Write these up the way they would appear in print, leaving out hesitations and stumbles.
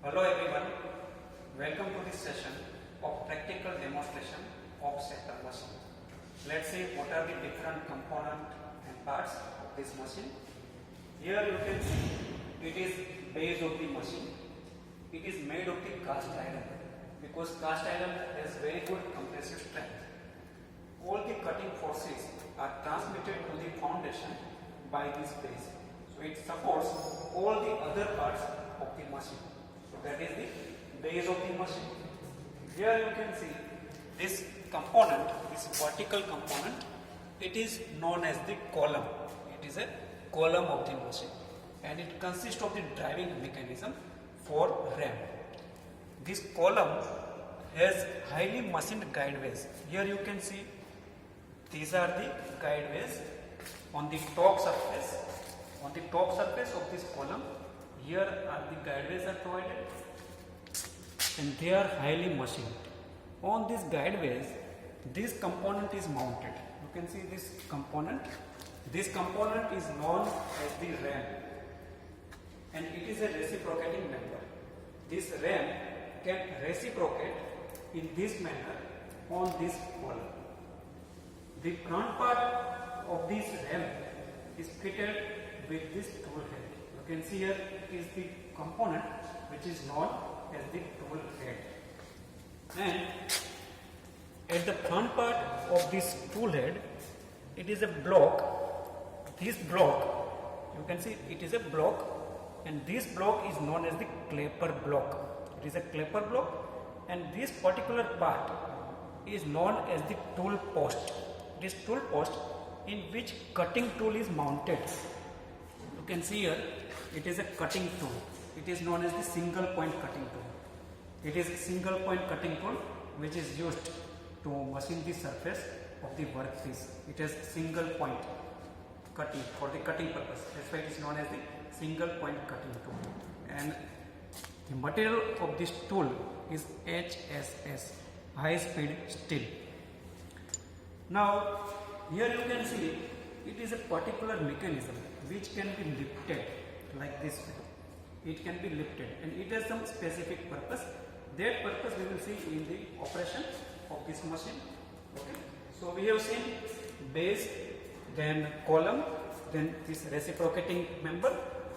Hello everyone, welcome to this session of practical demonstration of stepper machine. Let's see what are the different components and parts of this machine. Here you can see it is base of the machine. It is made of the cast iron because cast iron has very good compressive strength. All the cutting forces are transmitted to the foundation by this base. So it supports all the other parts of the machine. So that is the base of the machine. Here you can see this component, this vertical component, it is known as the column. It is a column of the machine and it consists of the driving mechanism for ram. This column has highly machined guideways. Here you can see these are the guideways on the top surface. On the top surface of this column, here are the guideways are provided and they are highly machined. On these guideways, this component is mounted. You can see this component. This component is known as the ram and it is a reciprocating member. This ram can reciprocate in this manner on this column. The front part of this ram is fitted with this tool head. You can see here it is the component which is known as the tool head. And at the front part of this tool head, it is a block. This block, you can see it is a block, and this block is known as the clapper block. It is a clapper block, and this particular part is known as the tool post. This tool post in which cutting tool is mounted. You can see here it is a cutting tool. It is known as the single point cutting tool. It is a single point cutting tool which is used to machine the surface of the workpiece. It has single point cutting for the cutting purpose. That's why it is known as the single point cutting tool. And the material of this tool is HSS, high speed steel. Now here you can see it is a particular mechanism which can be lifted like this way. It can be lifted and it has some specific purpose. That purpose we will see in the operation of this machine. Okay. So we have seen base, then column, then this reciprocating member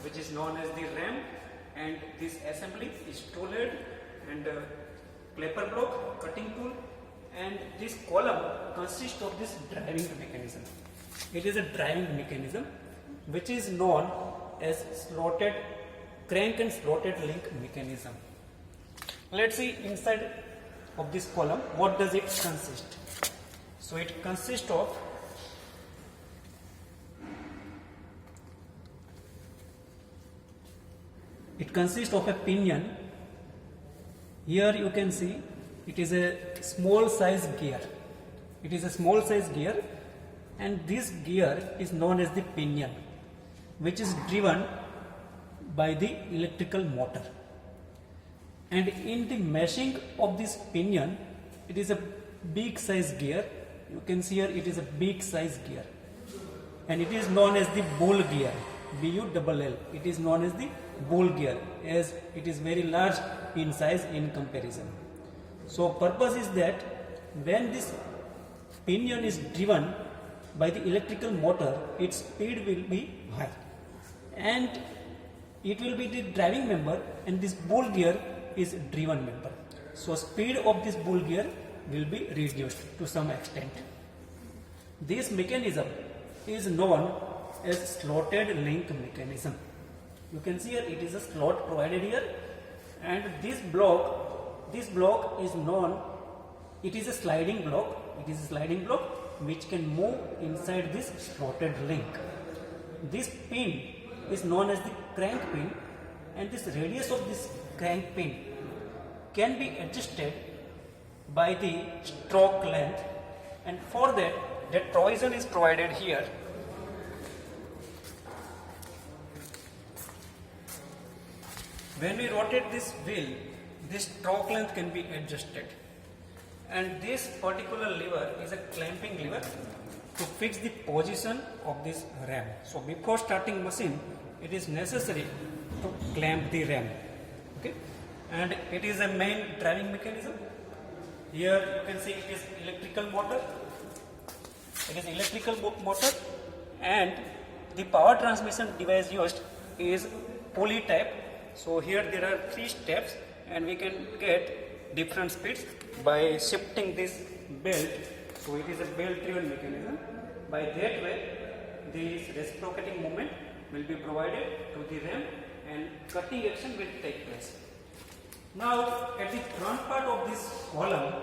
which is known as the ram, and this assembly is tool head and clapper block, cutting tool, and this column consists of this driving mechanism. It is a driving mechanism which is known as slotted crank and slotted link mechanism. Let's see inside of this column what does it consist. So it consists of a pinion. Here you can see it is a small size gear. It is a small size gear, and this gear is known as the pinion, which is driven by the electrical motor. And in the meshing of this pinion, it is a big size gear. You can see here it is a big size gear, and it is known as the bull gear, BULL. It is known as the bull gear as it is very large in size in comparison. So purpose is that when this pinion is driven by the electrical motor, its speed will be high and it will be the driving member, and this bull gear is driven member. So speed of this bull gear will be reduced to some extent. This mechanism is known as slotted link mechanism. You can see here it is a slot provided here, and this block is known, it is a sliding block. It is a sliding block which can move inside this slotted link. This pin is known as the crank pin, and this radius of this crank pin can be adjusted by the stroke length, and for that the torsion is provided here. When we rotate this wheel, this stroke length can be adjusted, and this particular lever is a clamping lever to fix the position of this ram. So before starting machine, it is necessary to clamp the ram. Okay. and it is a main driving mechanism. Here you can see it is electrical motor. It is electrical motor, and the power transmission device used is pulley type. So here there are 3 steps, and we can get different speeds by shifting this belt. So it is a belt driven mechanism. By that way, this reciprocating movement will be provided to the ram and cutting action will take place. Now at the front part of this column,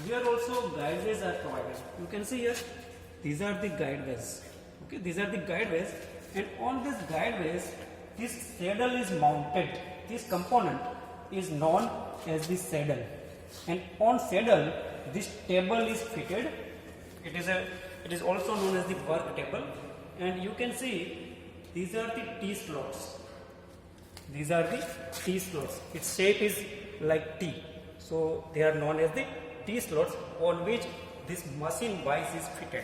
here also guideways are provided. You can see here, these are the guideways. Okay, these are the guideways, and on these guideways, this saddle is mounted. This component is known as the saddle, and on saddle, this table is fitted. It is also known as the work table, and you can see these are the T slots. These are the T slots. Its shape is like T, so they are known as the T slots on which this machine vise is fitted.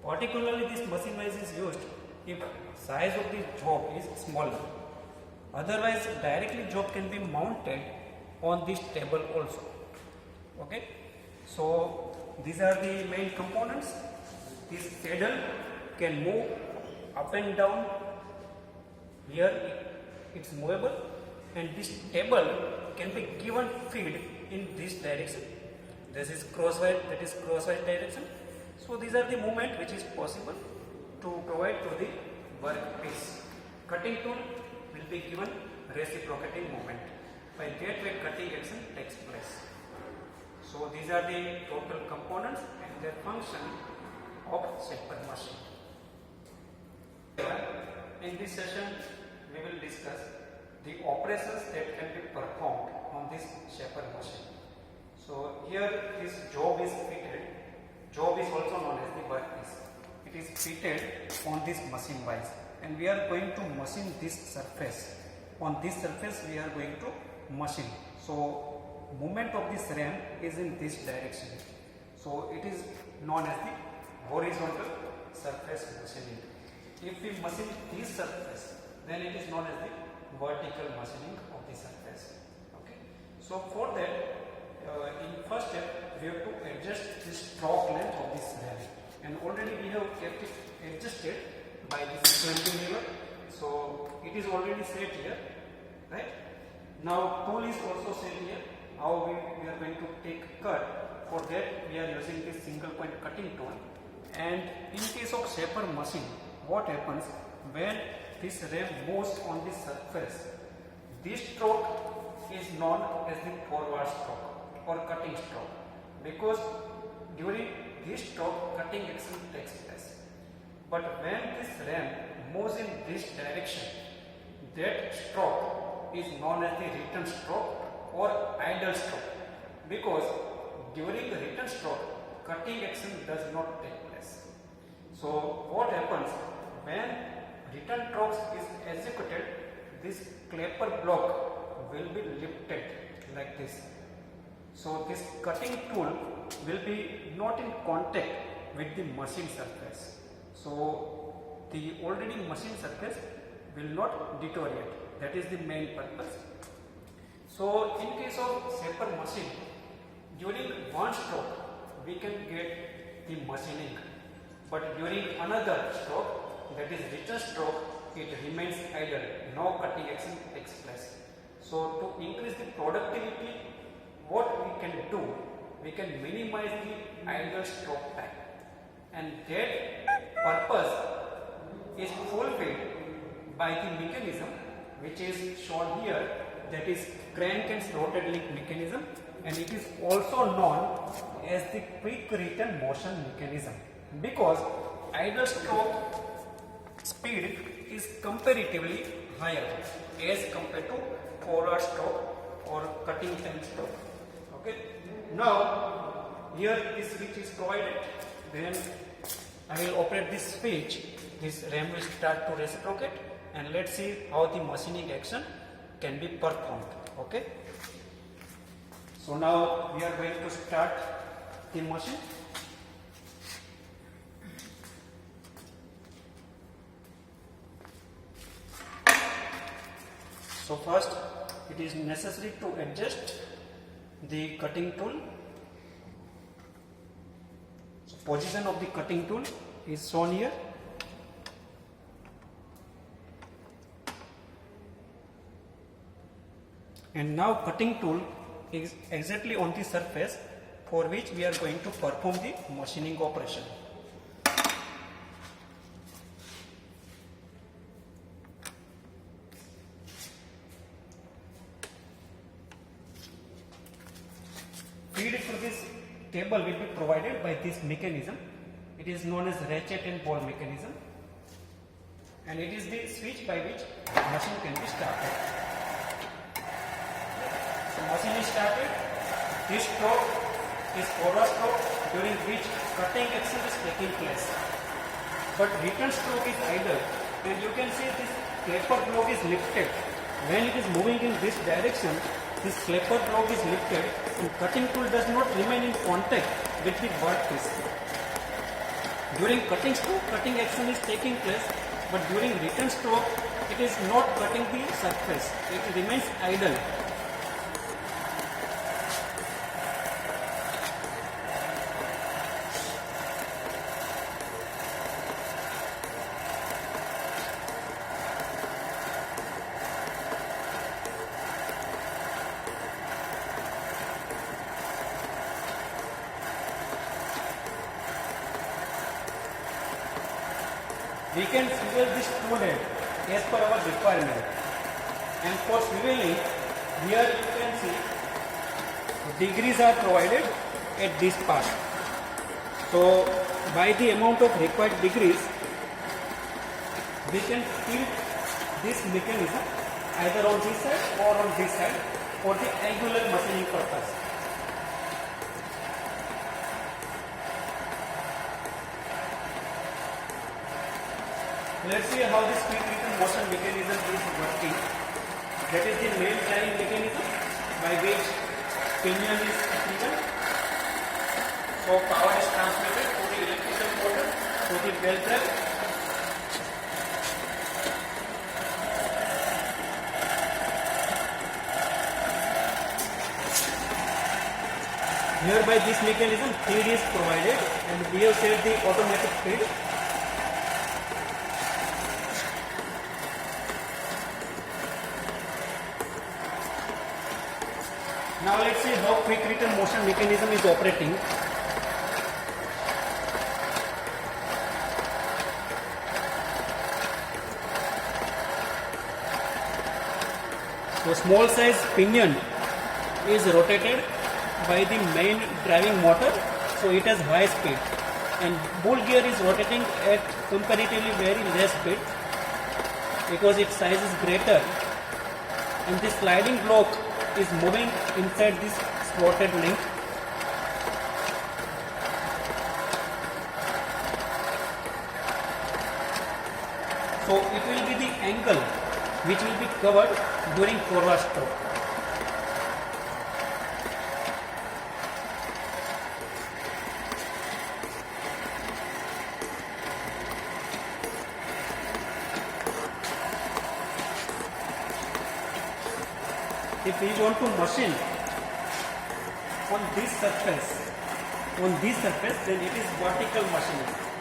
Particularly, this machine vise is used if size of the job is smaller. Otherwise, directly job can be mounted on this table also. Okay, so these are the main components. This saddle can move up and down. Here it's movable, and this table can be given feed in this direction. This is crosswise, that is crosswise direction. So these are the movement which is possible to provide to the workpiece. Cutting tool will be given reciprocating movement. By that way, cutting action takes place. So these are the total components and their function of shaper machine. In this session, we will discuss the operations that can be performed on this shaper machine. So here this job is fitted. Job is also known as the workpiece. It is fitted on this machine vise, and we are going to machine this surface. On this surface we are going to machine. So movement of this ram is in this direction. So it is known as the horizontal surface machining. If we machine this surface, then it is known as the vertical machining of the surface. Okay. So for that, in first step, we have to adjust the stroke length of this ram, and already we have kept it adjusted by this 20 lever. So it is already set here, right? Now tool is also set here. How we are going to take cut? For that we are using this single point cutting tool. And in case of shaper machine, what happens when this ram moves on the surface? This stroke is known as the forward stroke or cutting stroke, because during this stroke cutting action takes place. But when this ram moves in this direction, that stroke is known as the return stroke or idle stroke, because during the return stroke cutting action does not take place. So what happens when return stroke is executed? This clapper block will be lifted like this. So this cutting tool will be not in contact with the machine surface. So the already machine surface will not deteriorate. That is the main purpose. So in case of shaper machine, during one stroke we can get the machining, but during another stroke, that is return stroke, it remains idle. No cutting action takes place. So to increase the productivity, what we can do, we can minimize the idle stroke time, and that purpose is fulfilled by the mechanism which is shown here, that is crank and slotted link mechanism, and it is also known as the quick return motion mechanism, because idle stroke speed is comparatively higher as compared to forward stroke or cutting time stroke. Okay. Now here this switch is provided, then I will operate this switch. This ram will start to reciprocate, and let's see how the machining action can be performed. Okay. So now we are going to start the machine. So first it is necessary to adjust the cutting tool. So position of the cutting tool is shown here. And now cutting tool is exactly on the surface for which we are going to perform the machining operation. Feed to this table will be provided by this mechanism. It is known as ratchet and ball mechanism, and it is the switch by which machine can be started. So machine is started. This stroke is forward stroke during which cutting action is taking place, but return stroke is idle, and you can see this clapper block is lifted. When it is moving in this direction, this clapper block is lifted and cutting tool does not remain in contact with the workpiece. During cutting stroke, cutting action is taking place, but during return stroke, it is not cutting the surface. It remains idle. We can swivel this tool head as per our requirement, and for swiveling, here you can see degrees are provided at this part. So by the amount of required degrees, we can tilt this mechanism either on this side or on this side for the angular machining purpose. Let's see how this quick return motion mechanism is working. That is the main driving mechanism by which pinion is driven. So power is transmitted to the electrical motor to the bell drive. Here by this mechanism feed is provided, and we have set the automatic feed. Now let's see how quick return motion mechanism is operating. So small size pinion is rotated by the main driving motor, so it has high speed, and bull gear is rotating at comparatively very less speed because its size is greater, and the sliding block is moving inside this slotted link. So it will be the angle which will be covered during forward stroke. If we want to machine on this surface, then it is vertical machining.